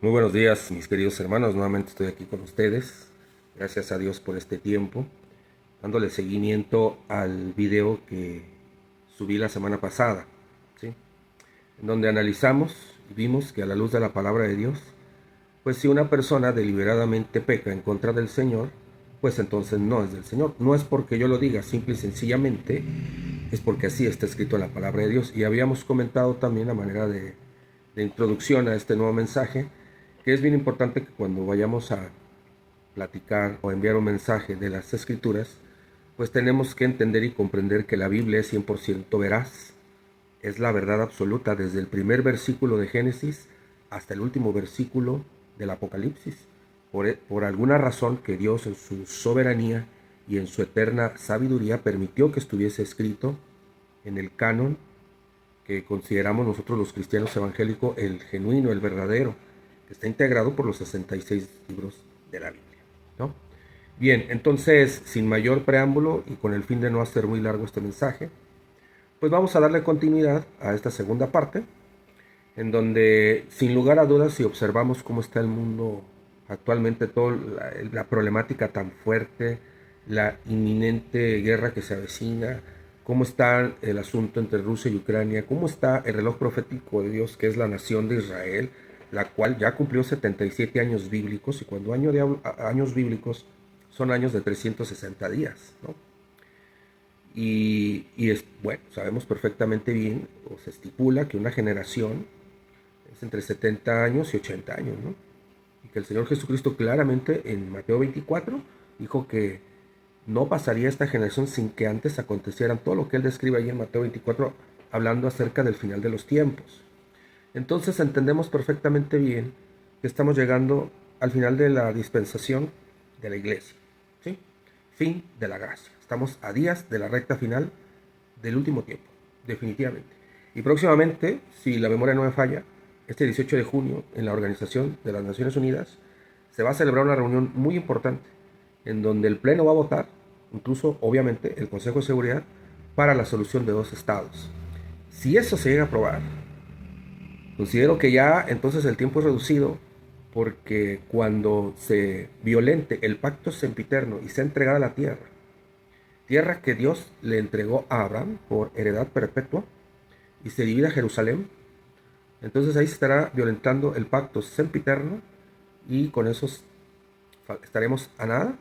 Muy buenos días, mis queridos hermanos. Nuevamente estoy aquí con ustedes. Gracias a Dios por este tiempo, dándole seguimiento al video que subí la semana pasada, ¿sí? En donde analizamos y vimos que a la luz de la palabra de Dios, pues si una persona deliberadamente peca en contra del Señor, pues entonces no es del Señor. No es porque yo lo diga, simple y sencillamente es porque así está escrito en la palabra de Dios. Y habíamos comentado también a manera de introducción a este nuevo mensaje, que es bien importante que cuando vayamos a platicar o enviar un mensaje de las Escrituras, pues tenemos que entender y comprender que la Biblia es 100% veraz. Es la verdad absoluta desde el primer versículo de Génesis hasta el último versículo del Apocalipsis. Por alguna razón que Dios en su soberanía y en su eterna sabiduría permitió que estuviese escrito en el canon que consideramos nosotros los cristianos evangélicos el genuino, el verdadero, que está integrado por los 66 libros de la Biblia, ¿no? Bien, entonces, sin mayor preámbulo y con el fin de no hacer muy largo este mensaje, pues vamos a darle continuidad a esta segunda parte, en donde, sin lugar a dudas, si observamos cómo está el mundo actualmente, toda la problemática tan fuerte, la inminente guerra que se avecina, cómo está el asunto entre Rusia y Ucrania, cómo está el reloj profético de Dios, que es la nación de Israel, la cual ya cumplió 77 años bíblicos, y cuando años bíblicos son años de 360 días, ¿no? Bueno, sabemos perfectamente bien, o se estipula que una generación es entre 70 años y 80 años, ¿no? Y que el Señor Jesucristo claramente en Mateo 24 dijo que no pasaría esta generación sin que antes acontecieran todo lo que él describe ahí en Mateo 24, hablando acerca del final de los tiempos. Entonces entendemos perfectamente bien que estamos llegando al final de la dispensación de la iglesia, ¿sí? Fin de la gracia. Estamos a días de la recta final del último tiempo, definitivamente. Y próximamente, si la memoria no me falla, este 18 de junio, en la Organización de las Naciones Unidas, se va a celebrar una reunión muy importante, en donde el Pleno va a votar, incluso obviamente el Consejo de Seguridad, para la solución de dos estados. Si eso se llega a aprobar, considero que ya entonces el tiempo es reducido, porque cuando se violente el pacto sempiterno y sea entregada la tierra, tierra que Dios le entregó a Abraham por heredad perpetua, y se divida Jerusalén, entonces ahí se estará violentando el pacto sempiterno, y con eso estaremos a nada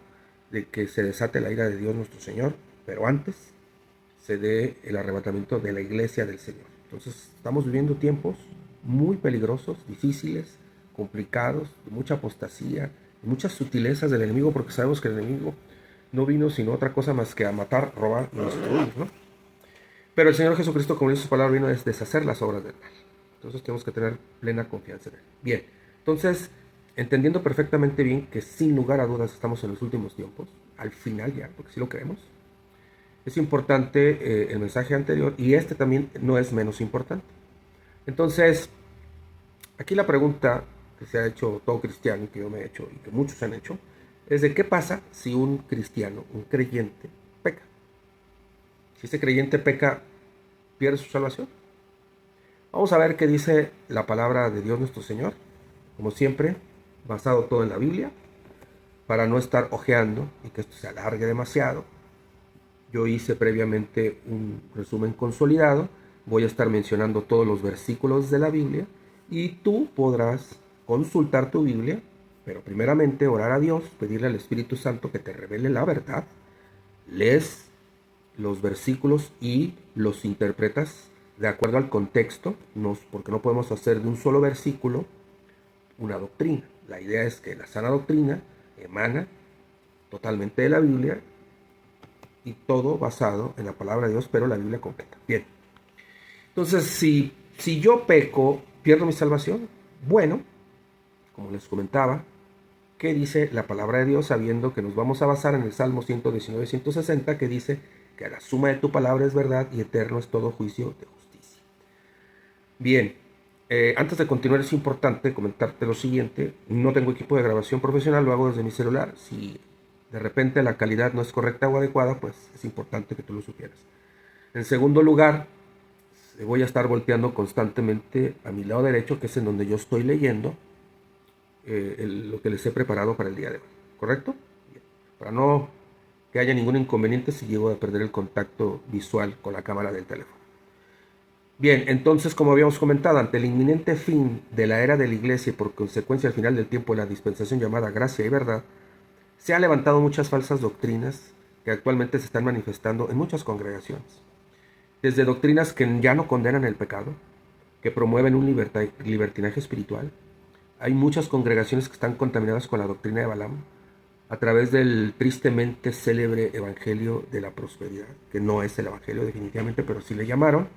de que se desate la ira de Dios nuestro Señor, pero antes se dé el arrebatamiento de la iglesia del Señor. Entonces estamos viviendo tiempos muy peligrosos, difíciles, complicados, de mucha apostasía, de muchas sutilezas del enemigo, porque sabemos que el enemigo no vino sino otra cosa más que a matar, robar y destruir, ¿no? Pero el Señor Jesucristo, como dice su palabra, vino a deshacer las obras del mal. Entonces tenemos que tener plena confianza en Él. Bien, entonces, entendiendo perfectamente bien que sin lugar a dudas estamos en los últimos tiempos, al final ya, porque sí lo creemos, es importante el mensaje anterior, y este también no es menos importante. Entonces, aquí la pregunta que se ha hecho todo cristiano, y que yo me he hecho y que muchos han hecho, es de qué pasa si un cristiano, un creyente, peca. Si ese creyente peca, ¿pierde su salvación? Vamos a ver qué dice la palabra de Dios nuestro Señor, como siempre, basado todo en la Biblia, para no estar ojeando y que esto se alargue demasiado. Yo hice previamente un resumen consolidado, voy a estar mencionando todos los versículos de la Biblia, y tú podrás consultar tu Biblia, pero primeramente orar a Dios, pedirle al Espíritu Santo que te revele la verdad, lees los versículos y los interpretas de acuerdo al contexto, porque no podemos hacer de un solo versículo una doctrina. La idea es que la sana doctrina emana totalmente de la Biblia, y todo basado en la palabra de Dios, pero la Biblia completa. Bien, entonces si yo peco, ¿pierdo mi salvación? Bueno, como les comentaba, ¿qué dice la palabra de Dios? Sabiendo que nos vamos a basar en el Salmo 119-160, que dice que la suma de tu palabra es verdad y eterno es todo juicio de justicia. Bien, antes de continuar es importante comentarte lo siguiente. No tengo equipo de grabación profesional, lo hago desde mi celular. Si de repente la calidad no es correcta o adecuada, pues es importante que tú lo supieras. En segundo lugar, voy a estar volteando constantemente a mi lado derecho, que es en donde yo estoy leyendo, lo que les he preparado para el día de hoy. ¿Correcto? Bien. Para no que haya ningún inconveniente si llego a perder el contacto visual con la cámara del teléfono. Bien, entonces, como habíamos comentado, ante el inminente fin de la era de la Iglesia y por consecuencia al final del tiempo de la dispensación llamada gracia y verdad, se han levantado muchas falsas doctrinas que actualmente se están manifestando en muchas congregaciones. Desde doctrinas que ya no condenan el pecado, que promueven un libertinaje espiritual. Hay muchas congregaciones que están contaminadas con la doctrina de Balaam a través del tristemente célebre evangelio de la prosperidad, que no es el evangelio definitivamente, pero sí le llamaron,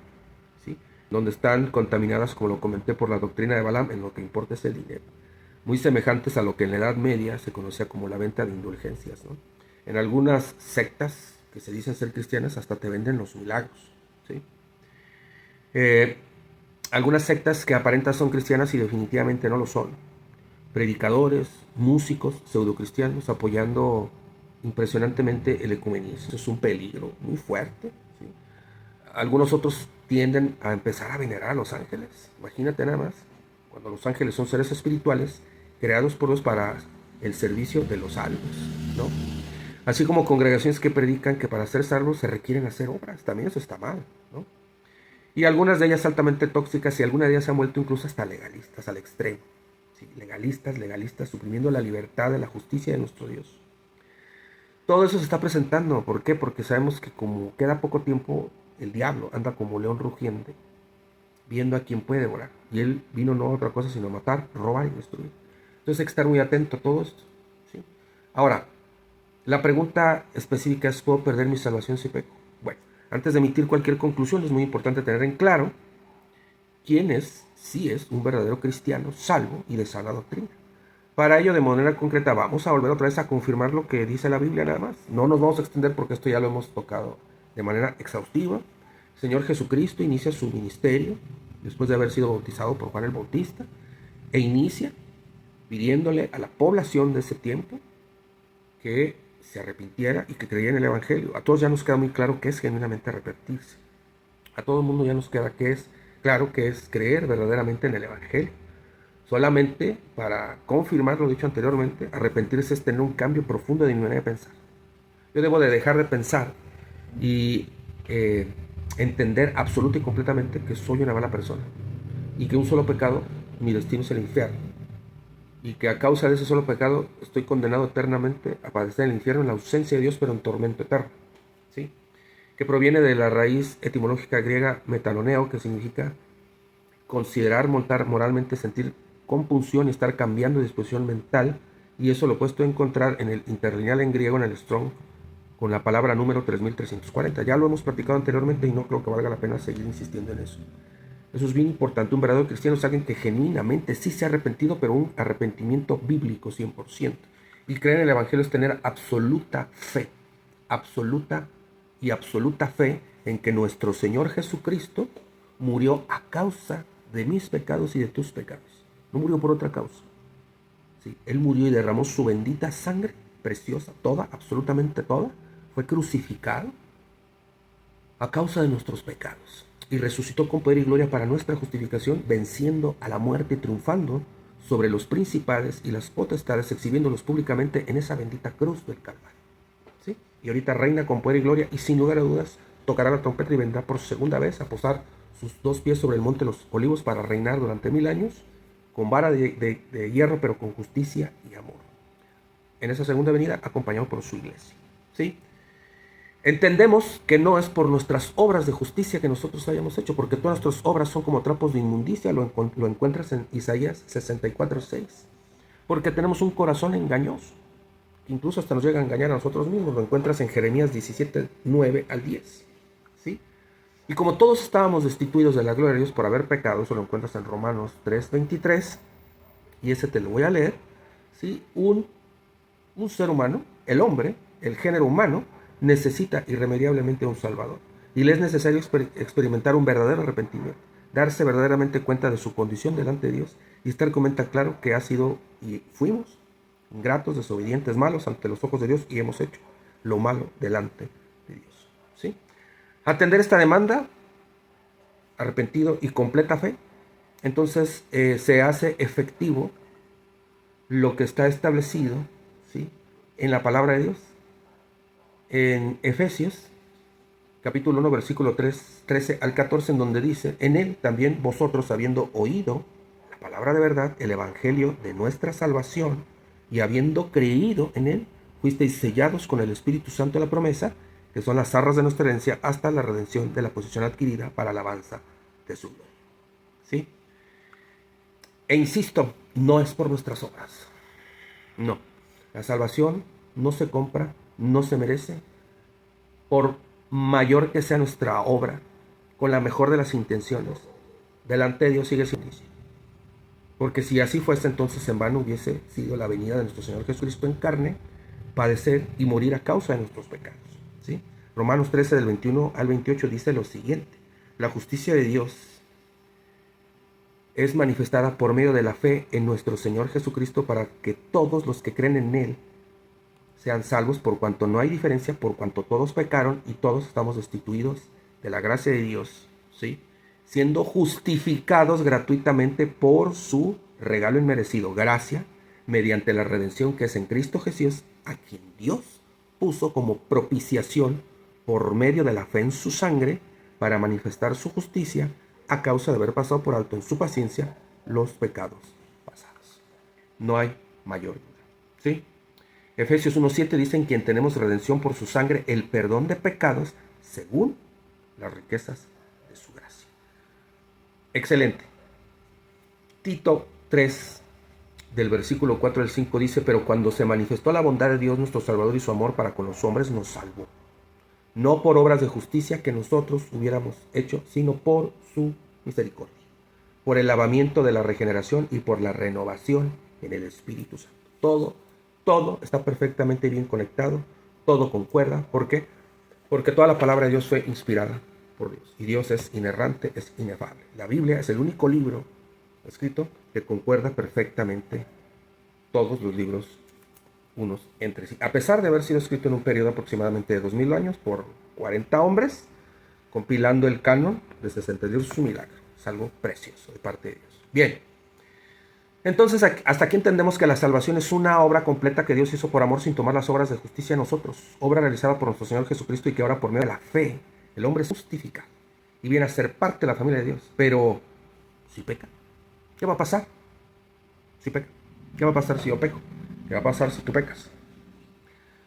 ¿sí? Donde están contaminadas, como lo comenté, por la doctrina de Balaam, en lo que importa es el dinero. Muy semejantes a lo que en la Edad Media se conocía como la venta de indulgencias, ¿no? En algunas sectas que se dicen ser cristianas hasta te venden los milagros, ¿sí? Algunas sectas que aparentan son cristianas y definitivamente no lo son. Predicadores, músicos, pseudocristianos apoyando impresionantemente el ecumenismo. Eso es un peligro muy fuerte, ¿sí? Algunos otros tienden a empezar a venerar a los ángeles. Imagínate nada más, cuando los ángeles son seres espirituales creados por Dios para el servicio de los salvos, ¿no? Así como congregaciones que predican que para ser salvos se requieren hacer obras. También eso está mal, ¿no? Y algunas de ellas altamente tóxicas y algunas de ellas se han vuelto incluso hasta legalistas al extremo. ¿Sí? Legalistas, suprimiendo la libertad de la justicia de nuestro Dios. Todo eso se está presentando. ¿Por qué? Porque sabemos que como queda poco tiempo, el diablo anda como león rugiente, viendo a quién puede devorar. Y él vino no a otra cosa sino a matar, robar y destruir. Entonces hay que estar muy atento a todo esto, ¿sí? Ahora, la pregunta específica es, ¿puedo perder mi salvación si peco? Bueno, antes de emitir cualquier conclusión es muy importante tener en claro quién es, si es un verdadero cristiano salvo y de sana doctrina. Para ello, de manera concreta, vamos a volver otra vez a confirmar lo que dice la Biblia nada más. No nos vamos a extender porque esto ya lo hemos tocado de manera exhaustiva. El Señor Jesucristo inicia su ministerio después de haber sido bautizado por Juan el Bautista e inicia pidiéndole a la población de ese tiempo que se arrepintiera y que creyera en el Evangelio. A todos ya nos queda muy claro que es genuinamente arrepentirse. A todo el mundo ya nos queda claro que es creer verdaderamente en el Evangelio. Solamente para confirmar lo dicho anteriormente, arrepentirse es tener un cambio profundo de mi manera de pensar. Yo debo de dejar de pensar y entender absoluta y completamente que soy una mala persona y que un solo pecado, mi destino es el infierno, y que a causa de ese solo pecado estoy condenado eternamente a padecer el infierno en la ausencia de Dios, pero en tormento eterno, ¿sí? Que proviene de la raíz etimológica griega metaloneo, que significa considerar, moralmente, sentir compunción y estar cambiando de disposición mental, y eso lo puedes tú encontrar en el interlineal en griego, en el Strong, con la palabra número 3340. Ya lo hemos platicado anteriormente y no creo que valga la pena seguir insistiendo en eso. Eso es bien importante. Un verdadero cristiano es alguien que genuinamente sí se ha arrepentido, pero un arrepentimiento bíblico 100%. Y creer en el Evangelio es tener absoluta fe en que nuestro Señor Jesucristo murió a causa de mis pecados y de tus pecados. No murió por otra causa. ¿Sí? Él murió y derramó su bendita sangre, preciosa, toda, absolutamente toda. Fue crucificado a causa de nuestros pecados. Y resucitó con poder y gloria para nuestra justificación, venciendo a la muerte y triunfando sobre los principales y las potestades, exhibiéndolos públicamente en esa bendita cruz del Calvario. ¿Sí? Y ahorita reina con poder y gloria, y sin lugar a dudas tocará la trompeta y vendrá por segunda vez a posar sus dos pies sobre el monte de los olivos para reinar durante 1000 años, con vara de hierro, pero con justicia y amor. En esa segunda venida, acompañado por su iglesia. ¿Sí? Entendemos que no es por nuestras obras de justicia que nosotros hayamos hecho, porque todas nuestras obras son como trapos de inmundicia, lo encuentras en Isaías 64:6. Porque tenemos un corazón engañoso, que incluso hasta nos llega a engañar a nosotros mismos, lo encuentras en Jeremías 17:9 al 10. ¿Sí? Y como todos estábamos destituidos de la gloria de Dios por haber pecado, eso lo encuentras en Romanos 3:23, y ese te lo voy a leer. ¿Sí? Un ser humano, el hombre, el género humano, necesita irremediablemente un Salvador. Y le es necesario experimentar un verdadero arrepentimiento, darse verdaderamente cuenta de su condición delante de Dios y estar comenta claro que ha sido y fuimos ingratos, desobedientes, malos ante los ojos de Dios y hemos hecho lo malo delante de Dios. ¿Sí? Atender esta demanda, arrepentido y completa fe, entonces se hace efectivo lo que está establecido, ¿sí?, en la palabra de Dios. En Efesios, capítulo 1, versículo 13 al 14, en donde dice: en él también vosotros, habiendo oído la palabra de verdad, el evangelio de nuestra salvación, y habiendo creído en él, fuisteis sellados con el Espíritu Santo de la promesa, que son las arras de nuestra herencia, hasta la redención de la posesión adquirida para alabanza de su gloria. ¿Sí? E insisto, no es por nuestras obras. No. La salvación no se compra, no se merece, por mayor que sea nuestra obra, con la mejor de las intenciones. Delante de Dios sigue siendo inicio. Porque si así fuese, entonces en vano hubiese sido la venida de nuestro Señor Jesucristo en carne, padecer y morir a causa de nuestros pecados. ¿Sí? Romanos 13, del 21 al 28 dice lo siguiente: la justicia de Dios es manifestada por medio de la fe en nuestro Señor Jesucristo, para que todos los que creen en Él sean salvos, por cuanto no hay diferencia, por cuanto todos pecaron y todos estamos destituidos de la gracia de Dios, ¿sí?, siendo justificados gratuitamente por su regalo inmerecido, gracia, mediante la redención que es en Cristo Jesús, a quien Dios puso como propiciación por medio de la fe en su sangre, para manifestar su justicia a causa de haber pasado por alto en su paciencia los pecados pasados. No hay mayor duda. ¿Sí? Efesios 1:7 dice: en quien tenemos redención por su sangre, el perdón de pecados, según las riquezas de su gracia. Excelente. Tito 3, del versículo 4 al 5 dice: pero cuando se manifestó la bondad de Dios nuestro Salvador y su amor para con los hombres, nos salvó, no por obras de justicia que nosotros hubiéramos hecho, sino por su misericordia, por el lavamiento de la regeneración y por la renovación en el Espíritu Santo. Todo está perfectamente bien conectado, todo concuerda. ¿Por qué? Porque toda la palabra de Dios fue inspirada por Dios, y Dios es inerrante, es inefable. La Biblia es el único libro escrito que concuerda perfectamente todos los libros unos entre sí, a pesar de haber sido escrito en un periodo aproximadamente de 2000 años por 40 hombres, compilando el canon de 62. Es un milagro, es algo precioso de parte de Dios. Bien, entonces hasta aquí entendemos que la salvación es una obra completa que Dios hizo por amor, sin tomar las obras de justicia en nosotros, obra realizada por nuestro Señor Jesucristo, y que ahora, por medio de la fe, el hombre es justificado y viene a ser parte de la familia de Dios. Pero si peca, ¿qué va a pasar? Si peca, ¿qué va a pasar si yo peco? ¿Qué va a pasar si tú pecas?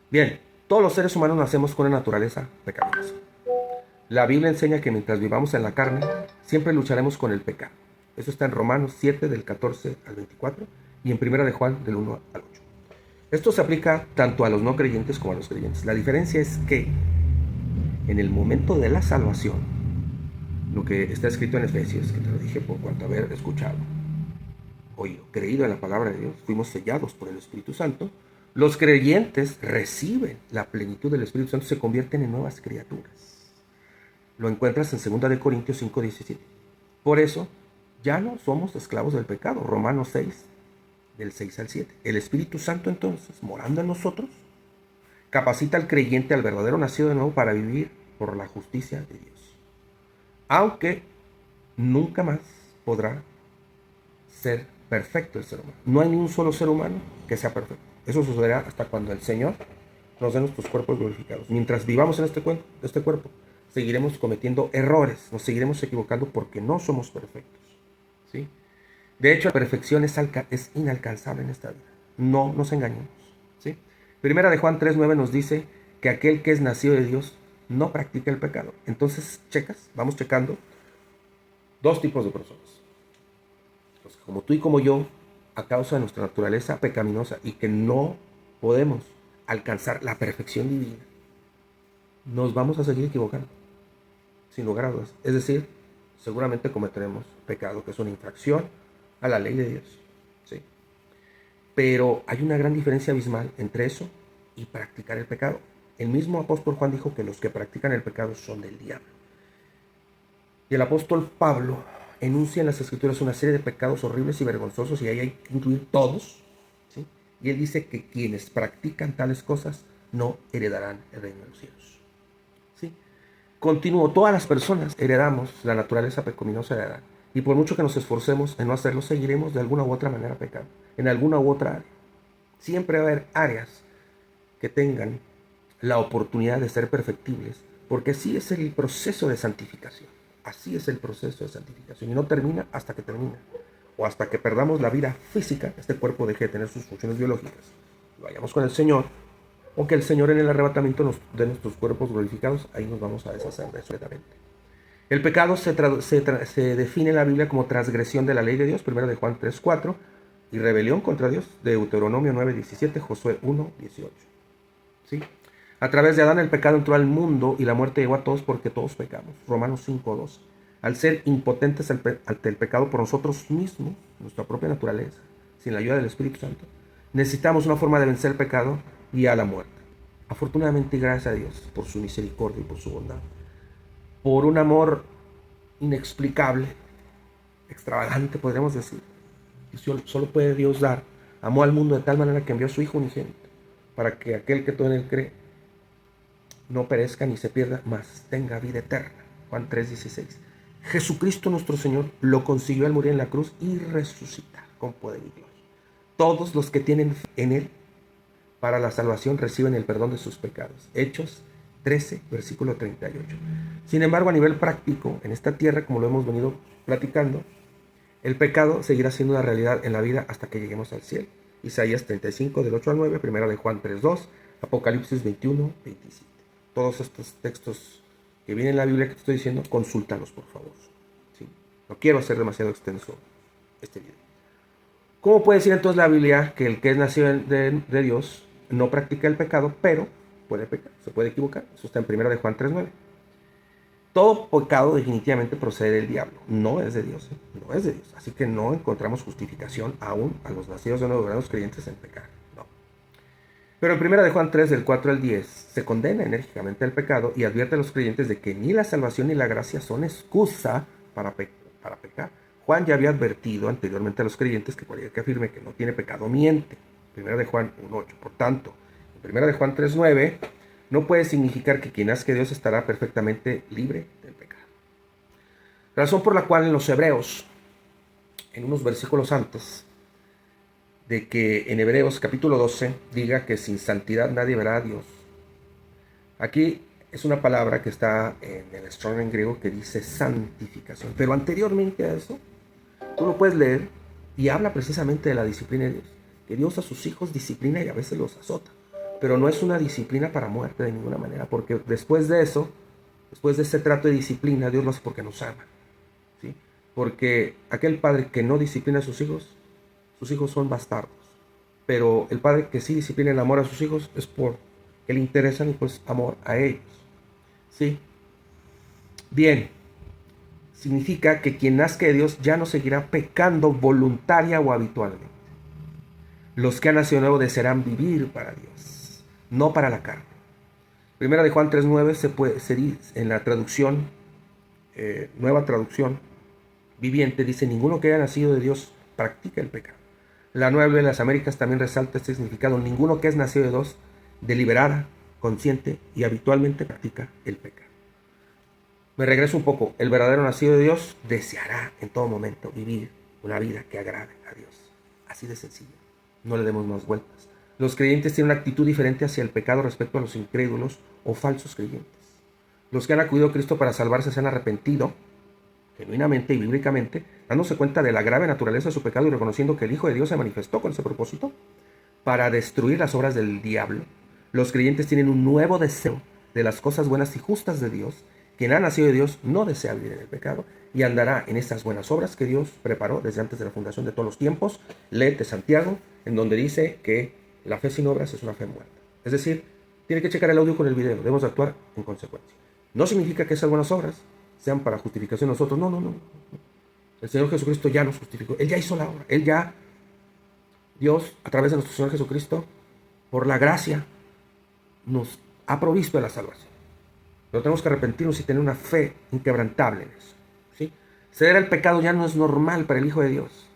Bien, todos los seres humanos nacemos con una naturaleza pecaminosa. La Biblia enseña que mientras vivamos en la carne, siempre lucharemos con el pecado. Eso está en Romanos 7, del 14 al 24, y en 1 de Juan, del 1 al 8. Esto se aplica tanto a los no creyentes como a los creyentes. La diferencia es que en el momento de la salvación, lo que está escrito en Efesios, que te lo dije por cuanto haber escuchado, oído, creído en la palabra de Dios, fuimos sellados por el Espíritu Santo. Los creyentes reciben la plenitud del Espíritu Santo, se convierten en nuevas criaturas. Lo encuentras en 2 de Corintios 5:17. Por eso ya no somos esclavos del pecado. Romanos 6, del 6 al 7. El Espíritu Santo, entonces, morando en nosotros, capacita al creyente, al verdadero nacido de nuevo, para vivir por la justicia de Dios, aunque nunca más podrá ser perfecto el ser humano. No hay ni un solo ser humano que sea perfecto. Eso sucederá hasta cuando el Señor nos dé nuestros cuerpos glorificados. Mientras vivamos en este cuerpo, seguiremos cometiendo errores, nos seguiremos equivocando, porque no somos perfectos, ¿sí? De hecho, la perfección es inalcanzable en esta vida. No nos engañemos, ¿sí? Primera de Juan 3:9 nos dice que aquel que es nacido de Dios no practica el pecado. Entonces, vamos checando dos tipos de personas. Pues como tú y como yo, a causa de nuestra naturaleza pecaminosa, y que no podemos alcanzar la perfección divina, nos vamos a seguir equivocando, sin lugar a dudas. Es decir, seguramente cometeremos pecado, que es una infracción a la ley de Dios, ¿sí? Pero hay una gran diferencia abismal entre eso y practicar el pecado. El mismo apóstol Juan dijo que los que practican el pecado son del diablo. Y el apóstol Pablo enuncia en las Escrituras una serie de pecados horribles y vergonzosos, y ahí hay que incluir todos, ¿sí? Y él dice que quienes practican tales cosas no heredarán el reino de los cielos, ¿sí? Continuo, todas las personas heredamos la naturaleza pecaminosa de Adán, y por mucho que nos esforcemos en no hacerlo, seguiremos de alguna u otra manera pecando, en alguna u otra área. Siempre va a haber áreas que tengan la oportunidad de ser perfectibles, porque así es el proceso de santificación. Así es el proceso de santificación. Y no termina hasta que termina. O hasta que perdamos la vida física, este cuerpo deje de tener sus funciones biológicas. Vayamos con el Señor, o que el Señor en el arrebatamiento nos dé nuestros cuerpos glorificados, ahí nos vamos a deshacer de eso completamente. El pecado se define en la Biblia como transgresión de la ley de Dios, 1 de Juan 3:4, y rebelión contra Dios, Deuteronomio 9:17, Josué 1:18. ¿Sí? A través de Adán el pecado entró al mundo y la muerte llegó a todos porque todos pecamos, Romanos 5:2. Al ser impotentes ante el pecado por nosotros mismos, nuestra propia naturaleza, sin la ayuda del Espíritu Santo, necesitamos una forma de vencer el pecado y a la muerte. Afortunadamente y gracias a Dios por su misericordia y por su bondad, por un amor inexplicable, extravagante podríamos decir, que solo puede Dios dar, amó al mundo de tal manera que envió a su Hijo unigénito, para que aquel que todo en él cree no perezca ni se pierda, mas tenga vida eterna. Juan 3:16. Jesucristo nuestro Señor lo consiguió al morir en la cruz y resucitar con poder y gloria. Todos los que tienen fe en él para la salvación reciben el perdón de sus pecados. Hechos 13, versículo 38. Sin embargo, a nivel práctico, en esta tierra, como lo hemos venido platicando, el pecado seguirá siendo una realidad en la vida hasta que lleguemos al cielo. Isaías 35, del 8 al 9, 1 de Juan 3:2, Apocalipsis 21, 27. Todos estos textos que vienen en la Biblia que te estoy diciendo, consúltalos por favor. ¿Sí? No quiero hacer demasiado extenso este video. ¿Cómo puede decir entonces la Biblia que el que es nacido de Dios no practica el pecado, pero puede pecar, se puede equivocar? Eso está en 1 de Juan 3:9. Todo pecado definitivamente procede del diablo, no es de Dios, no es de Dios. Así que no encontramos justificación aún a los nacidos de nuevo, a los creyentes en pecar, no. Pero en 1 de Juan 3, del 4 al 10, se condena enérgicamente el pecado y advierte a los creyentes de que ni la salvación ni la gracia son excusa para pecar. Juan ya había advertido anteriormente a los creyentes que cualquiera que afirme que no tiene pecado miente. 1 de Juan 1:8. Por tanto, en 1 de Juan 3:9 no puede significar que quien nazca de Dios estará perfectamente libre del pecado. Razón por la cual en los Hebreos, en unos versículos antes, de que en Hebreos capítulo 12 diga que sin santidad nadie verá a Dios. Aquí es una palabra que está en el Strong en griego que dice santificación. Pero anteriormente a eso, tú lo puedes leer y habla precisamente de la disciplina de Dios. Que Dios a sus hijos disciplina y a veces los azota. Pero no es una disciplina para muerte de ninguna manera. Porque después de eso, después de ese trato de disciplina, Dios lo hace porque nos ama. ¿Sí? Porque aquel padre que no disciplina a sus hijos son bastardos. Pero el padre que sí disciplina el amor a sus hijos es por que le interesan y pues amor a ellos. ¿Sí? Bien. Significa que quien nazca de Dios ya no seguirá pecando voluntaria o habitualmente. Los que han nacido nuevo desearán vivir para Dios, no para la carne. Primera de Juan 3:9 se dice en la traducción, nueva traducción viviente, dice: ninguno que haya nacido de Dios practica el pecado. La Nueva Biblia de las Américas también resalta este significado: ninguno que es nacido de Dios deliberada, consciente y habitualmente practica el pecado. Me regreso un poco. El verdadero nacido de Dios deseará en todo momento vivir una vida que agrade a Dios. Así de sencillo. No le demos más vueltas. Los creyentes tienen una actitud diferente hacia el pecado respecto a los incrédulos o falsos creyentes. Los que han acudido a Cristo para salvarse se han arrepentido genuinamente y bíblicamente, dándose cuenta de la grave naturaleza de su pecado y reconociendo que el Hijo de Dios se manifestó con ese propósito para destruir las obras del diablo. Los creyentes tienen un nuevo deseo de las cosas buenas y justas de Dios. Quien ha nacido de Dios no desea vivir en el pecado y andará en estas buenas obras que Dios preparó desde antes de la fundación de todos los tiempos. Léete Santiago, en donde dice que la fe sin obras es una fe muerta. Es decir, tiene que checar el audio con el video, debemos actuar en consecuencia. No significa que esas buenas obras sean para justificación de nosotros, no. El Señor Jesucristo ya nos justificó, Él ya hizo la obra, Dios, a través de nuestro Señor Jesucristo, por la gracia, nos ha provisto de la salvación. Pero tenemos que arrepentirnos y tener una fe inquebrantable en eso. ¿Sí? Ceder al pecado ya no es normal para el Hijo de Dios.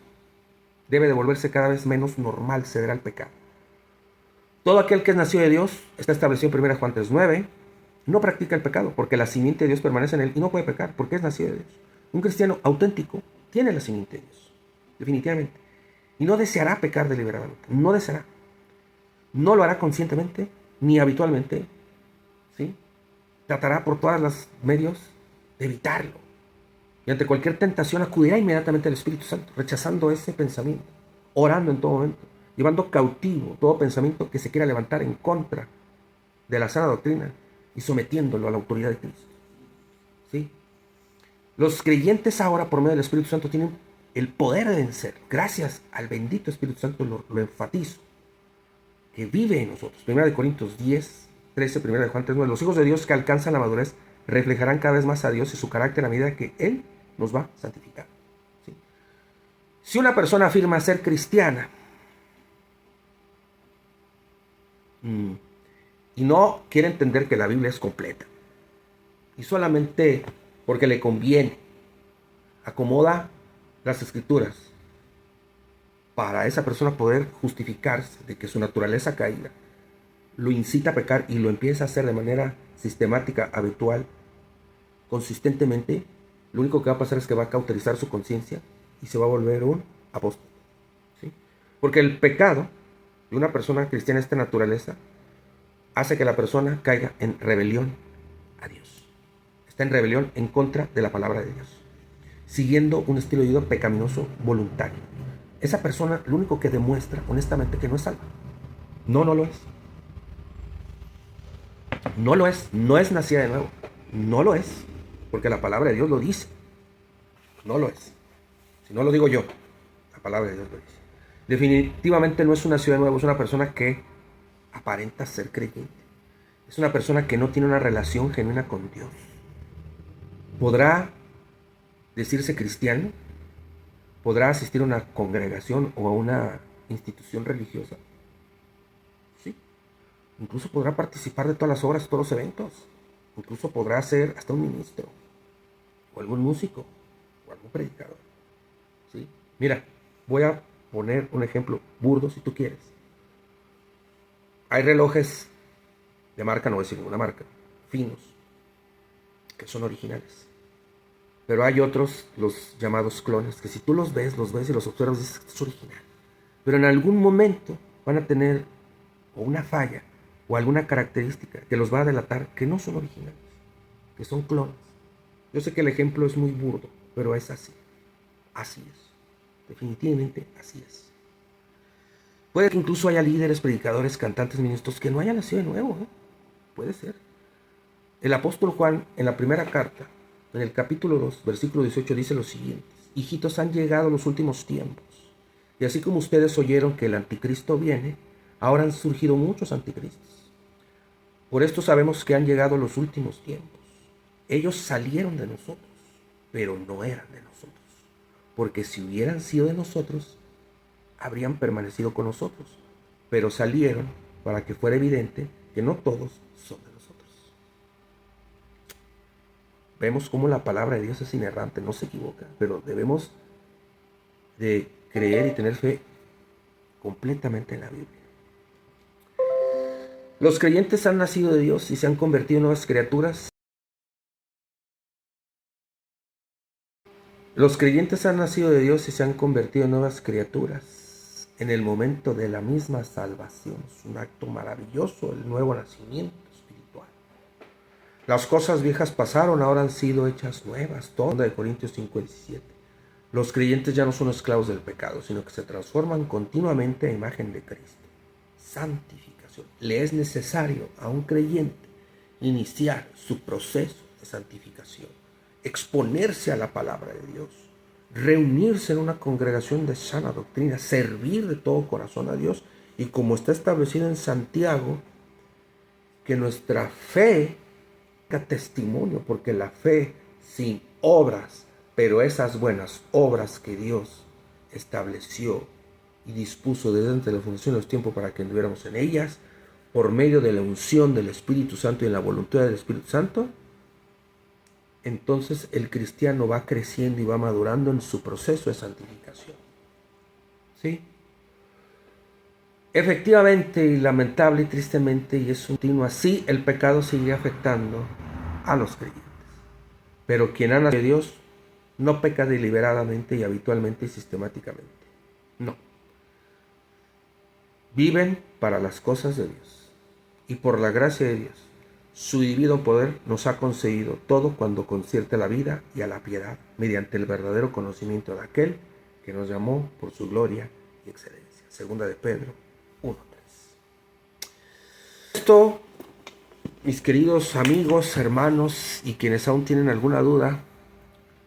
Debe de volverse cada vez menos normal ceder al pecado. Todo aquel que es nacido de Dios, está establecido en 1 Juan 3:9, no practica el pecado, porque la simiente de Dios permanece en él y no puede pecar, porque es nacido de Dios. Un cristiano auténtico tiene la simiente de Dios, definitivamente. Y no deseará pecar deliberadamente, no deseará. No lo hará conscientemente ni habitualmente, ¿sí? Tratará por todos los medios de evitarlo. Y ante cualquier tentación acudirá inmediatamente al Espíritu Santo, rechazando ese pensamiento, orando en todo momento, llevando cautivo todo pensamiento que se quiera levantar en contra de la sana doctrina y sometiéndolo a la autoridad de Cristo. ¿Sí? Los creyentes ahora, por medio del Espíritu Santo, tienen el poder de vencer, gracias al bendito Espíritu Santo, lo enfatizo, que vive en nosotros. 1 Corintios 10, 13, 1 Juan 3, 9. Los hijos de Dios que alcanzan la madurez reflejarán cada vez más a Dios y su carácter a medida que Él nos va santificando. ¿Sí? Si una persona afirma ser cristiana y no quiere entender que la Biblia es completa, y solamente porque le conviene acomoda las escrituras para esa persona poder justificarse de que su naturaleza caída lo incita a pecar y lo empieza a hacer de manera sistemática, habitual, consistentemente, lo único que va a pasar es que va a cauterizar su conciencia y se va a volver un apóstol. ¿Sí? Porque el pecado de una persona cristiana, esta naturaleza, hace que la persona caiga en rebelión a Dios. Está en rebelión en contra de la palabra de Dios, siguiendo un estilo de vida pecaminoso voluntario. Esa persona lo único que demuestra honestamente que no es salva. No lo es. No lo es. No es nacida de nuevo. No lo es. Porque la palabra de Dios lo dice. No lo es. Si no lo digo yo, la palabra de Dios lo dice. Definitivamente no es una ciudad de nuevo, es una persona que aparenta ser creyente. Es una persona que no tiene una relación genuina con Dios. Podrá decirse cristiano, podrá asistir a una congregación o a una institución religiosa. Sí. Incluso podrá participar de todas las obras, todos los eventos. Incluso podrá ser hasta un ministro, o algún músico, o algún predicador. ¿Sí? Mira, voy a poner un ejemplo burdo si tú quieres. Hay relojes de marca, no voy a decir ninguna marca, finos, que son originales. Pero hay otros, los llamados clones, que si tú los ves y los observas, dices que es original. Pero en algún momento van a tener o una falla o alguna característica que los va a delatar que no son originales, que son clones. Yo sé que el ejemplo es muy burdo, pero es así. Así es. Definitivamente así es. Puede que incluso haya líderes, predicadores, cantantes, ministros que no hayan nacido de nuevo. Puede ser. El apóstol Juan, en la primera carta, en el capítulo 2, versículo 18, dice lo siguiente: hijitos, han llegado los últimos tiempos. Y así como ustedes oyeron que el anticristo viene, ahora han surgido muchos anticristos. Por esto sabemos que han llegado los últimos tiempos. Ellos salieron de nosotros, pero no eran de nosotros. Porque si hubieran sido de nosotros, habrían permanecido con nosotros. Pero salieron para que fuera evidente que no todos son de nosotros. Vemos cómo la palabra de Dios es inerrante, no se equivoca, pero debemos de creer y tener fe completamente en la Biblia. Los creyentes han nacido de Dios y se han convertido en nuevas criaturas. Los creyentes han nacido de Dios y se han convertido en nuevas criaturas en el momento de la misma salvación. Es un acto maravilloso, el nuevo nacimiento espiritual. Las cosas viejas pasaron, ahora han sido hechas nuevas. Todo de Corintios 5:17. Los creyentes ya no son esclavos del pecado, sino que se transforman continuamente a imagen de Cristo. Santificación. Le es necesario a un creyente iniciar su proceso de santificación, exponerse a la palabra de Dios, reunirse en una congregación de sana doctrina, servir de todo corazón a Dios y, como está establecido en Santiago, que nuestra fe da testimonio, porque la fe sin obras, pero esas buenas obras que Dios estableció y dispuso desde antes de la fundación de los tiempos para que anduviéramos en ellas, por medio de la unción del Espíritu Santo y en la voluntad del Espíritu Santo, entonces el cristiano va creciendo y va madurando en su proceso de santificación. ¿Sí? Efectivamente, y lamentable y tristemente, y es continuo así, el pecado sigue afectando a los creyentes. Pero quien ha nacido de Dios no peca deliberadamente y habitualmente y sistemáticamente. No. viven para las cosas de Dios. Y por la gracia de Dios, su divino poder nos ha concedido todo cuando concierte a la vida y a la piedad, mediante el verdadero conocimiento de aquel que nos llamó por su gloria y excelencia. Segunda de Pedro 1:3. Esto, mis queridos amigos, hermanos y quienes aún tienen alguna duda,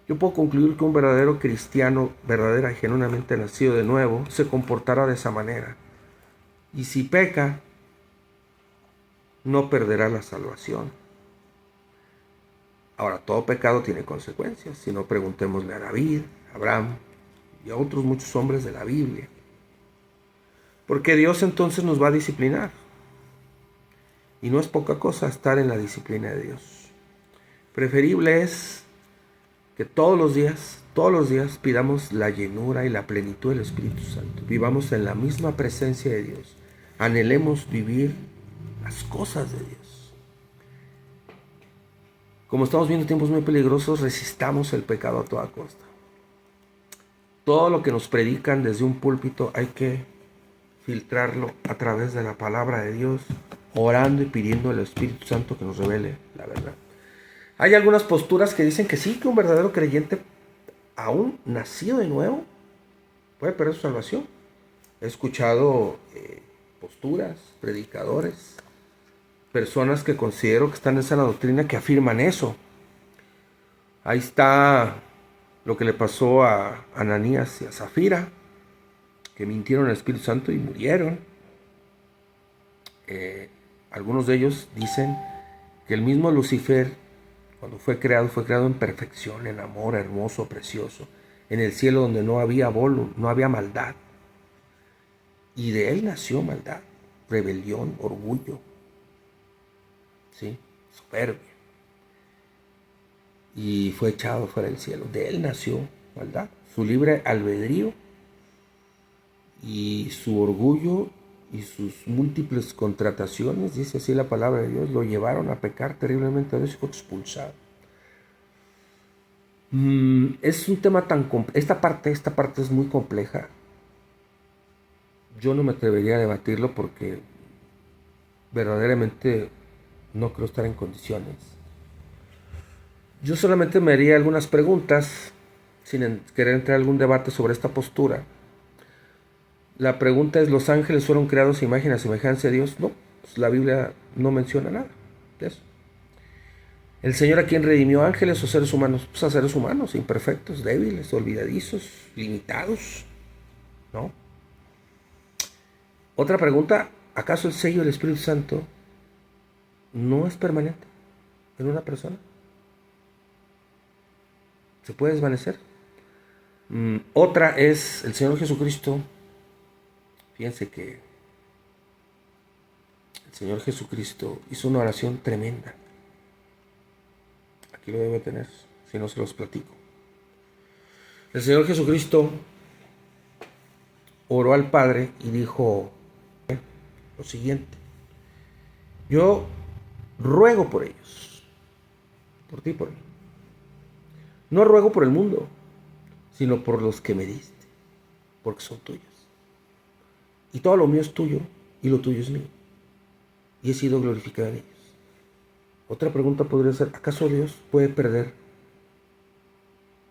yo puedo concluir que un verdadero cristiano, verdadera y genuinamente nacido de nuevo, se comportará de esa manera. Y si peca, no perderá la salvación. Ahora, todo pecado tiene consecuencias. Si no, preguntémosle a David, a Abraham y a otros muchos hombres de la Biblia. Porque Dios entonces nos va a disciplinar. Y no es poca cosa estar en la disciplina de Dios. Preferible es que todos los días pidamos la llenura y la plenitud del Espíritu Santo. Vivamos en la misma presencia de Dios. Anhelemos vivir las cosas de Dios. Como estamos viendo tiempos muy peligrosos, resistamos el pecado a toda costa. Todo lo que nos predican desde un púlpito hay que filtrarlo a través de la palabra de Dios, orando y pidiendo al Espíritu Santo que nos revele la verdad. Hay algunas posturas que dicen que sí, que un verdadero creyente, aún nacido de nuevo, puede perder su salvación. He escuchado posturas, predicadores, personas que considero que están en esa doctrina que afirman eso. Ahí está lo que le pasó a Ananías y a Zafira, que mintieron al Espíritu Santo y murieron. Algunos de ellos dicen que el mismo Lucifer, cuando fue creado en perfección, en amor, hermoso, precioso, en el cielo donde no había no había maldad. Y de él nació maldad, rebelión, orgullo, ¿sí? Soberbia. Y fue echado fuera del cielo. De él nació maldad. Su libre albedrío y su orgullo y sus múltiples contrataciones, dice así la palabra de Dios, lo llevaron a pecar terriblemente a Dios y fue expulsado. Es un tema tan complejo. Esta parte es muy compleja. Yo no me atrevería a debatirlo porque verdaderamente no creo estar en condiciones. Yo solamente me haría algunas preguntas sin querer entrar en algún debate sobre esta postura. La pregunta es, ¿los ángeles fueron creados a imagen y semejanza de Dios? No, pues la Biblia no menciona nada de eso. ¿El Señor a quién redimió, ángeles o seres humanos? Pues a seres humanos, imperfectos, débiles, olvidadizos, limitados, ¿no? Otra pregunta, ¿acaso el sello del Espíritu Santo no es permanente en una persona? ¿Se puede desvanecer? Otra es, el Señor Jesucristo, fíjense que el Señor Jesucristo hizo una oración tremenda. Aquí lo debe tener, si no se los platico. El Señor Jesucristo oró al Padre y dijo lo siguiente: yo ruego por ellos, por ti y por mí. No ruego por el mundo, sino por los que me diste, porque son tuyos. Y todo lo mío es tuyo y lo tuyo es mío. Y he sido glorificado en ellos. Otra pregunta podría ser, ¿acaso Dios puede perder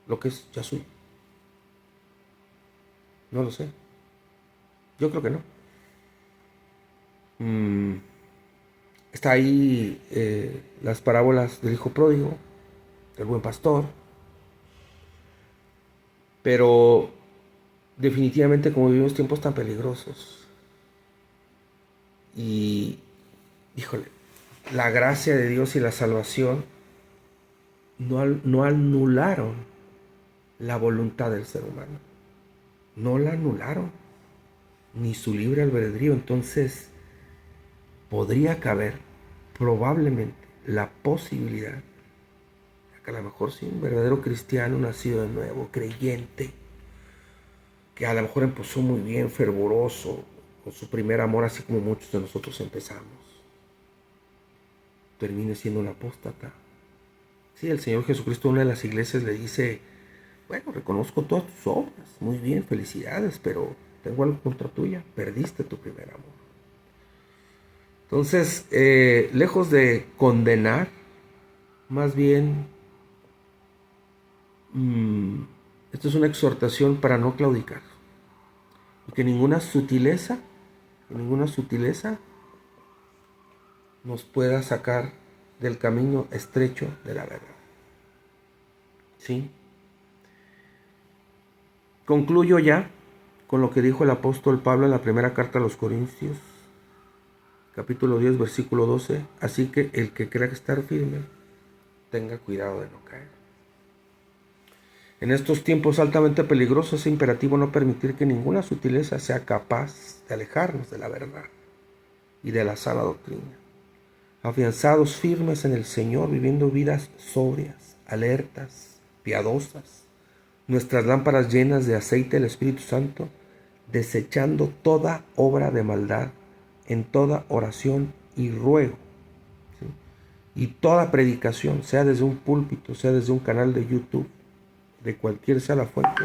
lo que es ya suyo? No lo sé. Yo creo que no. Está ahí las parábolas del hijo pródigo, del buen pastor. Pero definitivamente, como vivimos tiempos tan peligrosos, y híjole, la gracia de Dios y la salvación no anularon la voluntad del ser humano. No la anularon, ni su libre albedrío. Entonces, podría caber probablemente la posibilidad de que a lo mejor sí, un verdadero cristiano nacido de nuevo, creyente, que a lo mejor empezó muy bien, fervoroso, con su primer amor, así como muchos de nosotros empezamos, termine siendo un apóstata. Sí, el Señor Jesucristo a una de las iglesias le dice, bueno, reconozco todas tus obras, muy bien, felicidades, pero tengo algo contra tuya, perdiste tu primer amor. Entonces, lejos de condenar, más bien, esto es una exhortación para no claudicar. Y que ninguna sutileza nos pueda sacar del camino estrecho de la verdad. ¿Sí? Concluyo ya con lo que dijo el apóstol Pablo en la primera carta a los Corintios, capítulo 10, versículo 12. Así que el que crea estar firme, tenga cuidado de no caer. En estos tiempos altamente peligrosos es imperativo no permitir que ninguna sutileza sea capaz de alejarnos de la verdad y de la sana doctrina. Afianzados firmes en el Señor, viviendo vidas sobrias, alertas, piadosas, nuestras lámparas llenas de aceite del Espíritu Santo, desechando toda obra de maldad, en toda oración y ruego, ¿sí? Y toda predicación, sea desde un púlpito, sea desde un canal de YouTube, de cualquier sea la fuente,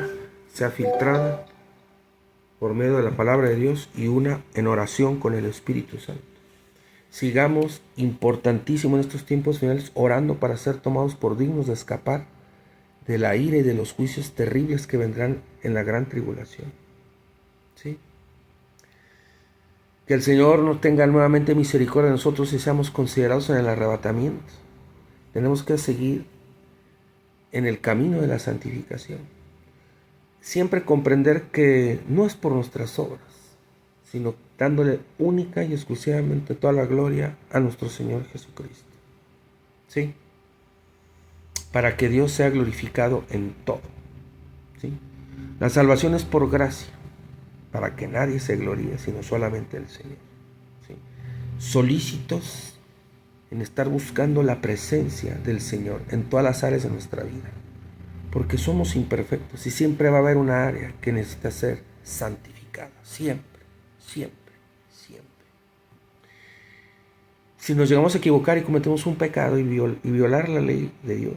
sea filtrada por medio de la palabra de Dios y una en oración con el Espíritu Santo. Sigamos, importantísimo en estos tiempos finales, orando para ser tomados por dignos de escapar de la ira y de los juicios terribles que vendrán en la gran tribulación. ¿Sí? Que el Señor nos tenga nuevamente misericordia de nosotros y seamos considerados en el arrebatamiento. Tenemos que seguir en el camino de la santificación. Siempre comprender que no es por nuestras obras, sino dándole única y exclusivamente toda la gloria a nuestro Señor Jesucristo. ¿Sí? Para que Dios sea glorificado en todo. ¿Sí? La salvación es por gracia, para que nadie se gloríe, sino solamente el Señor. ¿Sí? Solícitos en estar buscando la presencia del Señor en todas las áreas de nuestra vida, porque somos imperfectos y siempre va a haber una área que necesita ser santificada, siempre, siempre, siempre. Si nos llegamos a equivocar y cometemos un pecado y violar la ley de Dios,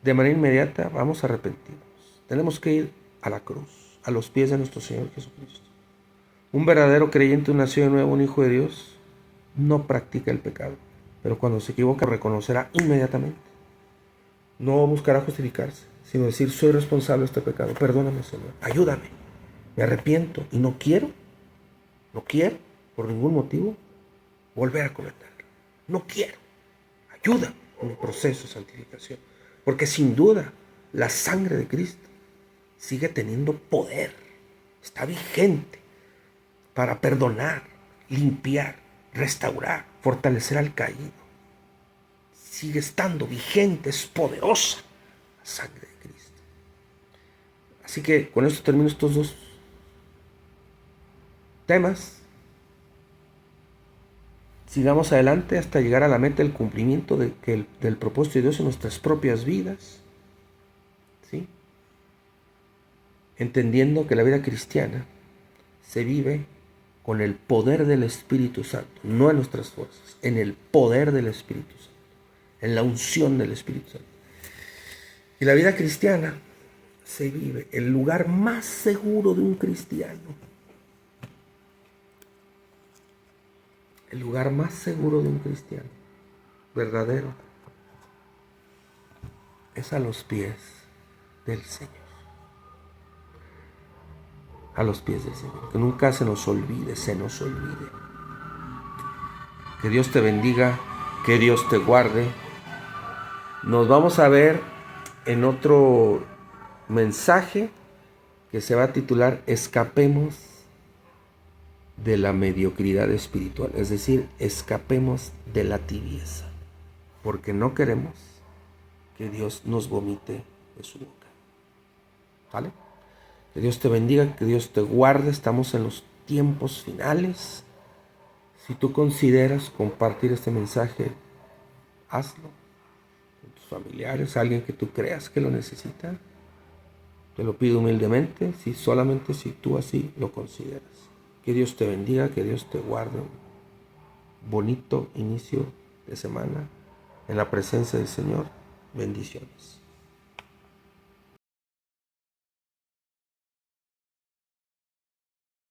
de manera inmediata vamos a arrepentirnos. Tenemos que ir a la cruz, a los pies de nuestro Señor Jesucristo. Un verdadero creyente, un nacido de nuevo, un hijo de Dios, no practica el pecado, pero cuando se equivoca lo reconocerá inmediatamente. No buscará justificarse, sino decir: soy responsable de este pecado, perdóname, Señor, ayúdame, me arrepiento y no quiero por ningún motivo volver a cometerlo. No quiero, ayúdame en mi proceso de santificación, porque sin duda la sangre de Cristo sigue teniendo poder, está vigente para perdonar, limpiar, restaurar, fortalecer al caído. Sigue estando vigente, es poderosa la sangre de Cristo. Así que con esto termino estos dos temas. Sigamos adelante hasta llegar a la meta del cumplimiento del propósito de Dios en nuestras propias vidas. ¿Sí? Entendiendo que la vida cristiana se vive con el poder del Espíritu Santo, no en nuestras fuerzas, en el poder del Espíritu Santo, en la unción del Espíritu Santo. Y la vida cristiana se vive, el lugar más seguro de un cristiano, el lugar más seguro de un cristiano verdadero, es a los pies del Señor. A los pies del Señor. Que nunca se nos olvide. Que Dios te bendiga, que Dios te guarde. Nos vamos a ver en otro mensaje que se va a titular Escapemos de la mediocridad espiritual, es decir, escapemos de la tibieza, porque no queremos que Dios nos vomite de su boca. ¿Vale? Que Dios te bendiga, que Dios te guarde. Estamos en los tiempos finales. Si tú consideras compartir este mensaje, hazlo con tus familiares, alguien que tú creas que lo necesita. Te lo pido humildemente, solamente si tú así lo consideras. Que Dios te bendiga, que Dios te guarde. Bonito inicio de semana en la presencia del Señor. Bendiciones.